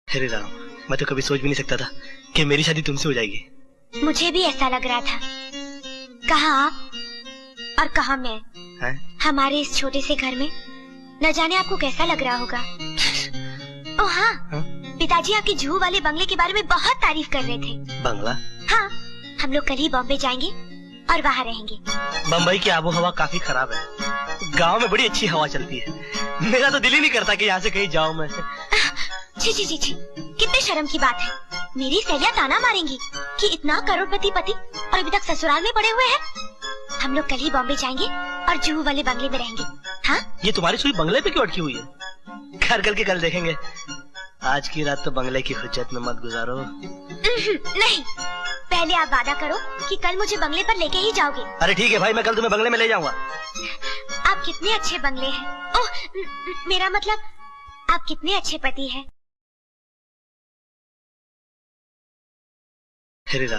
अरे राम, मैं तो कभी सोच भी नहीं सकता था कि मेरी शादी तुमसे हो जाएगी। मुझे भी ऐसा लग रहा था। कहाँ आप और कहाँ मैं है? हमारे इस छोटे से घर में। न जाने आपको कैसा लग रहा होगा। ओह हाँ, पिताजी आपके जुहू वाले बंगले के बारे में बहुत तारीफ कर रहे थे। बंगला? हाँ, हम लोग कल ही बॉम्बे जाएंगे और वहाँ रहेंगे। बम्बई की आबो हवा काफी खराब है। गांव में बड़ी अच्छी हवा चलती है। मेरा तो दिल ही नहीं करता कि यहाँ से कहीं जाऊँ मैं। छी छी छी छी, कितने शर्म की बात है। मेरी सहेलियां ताना मारेंगी कि इतना करोड़पति पति और अभी तक ससुराल में पड़े हुए हैं। हम लोग कल ही बॉम्बे जाएंगे और जुहू वाले बंगले में रहेंगे। हाँ? ये तुम्हारी सुई बंगले पे क्यों अटकी हुई है? घर कल के कल देखेंगे। आज की रात तो बंगले की हुज्जत में मत गुजारो। नहीं, पहले आप वादा करो कि कल मुझे बंगले पर लेके ही जाओगे। अरे ठीक है भाई, मैं कल तुम्हें बंगले में ले जाऊंगा। आप कितने अच्छे बंगले हैं। ओह, मेरा मतलब आप कितने अच्छे पति हैं। अरे राम।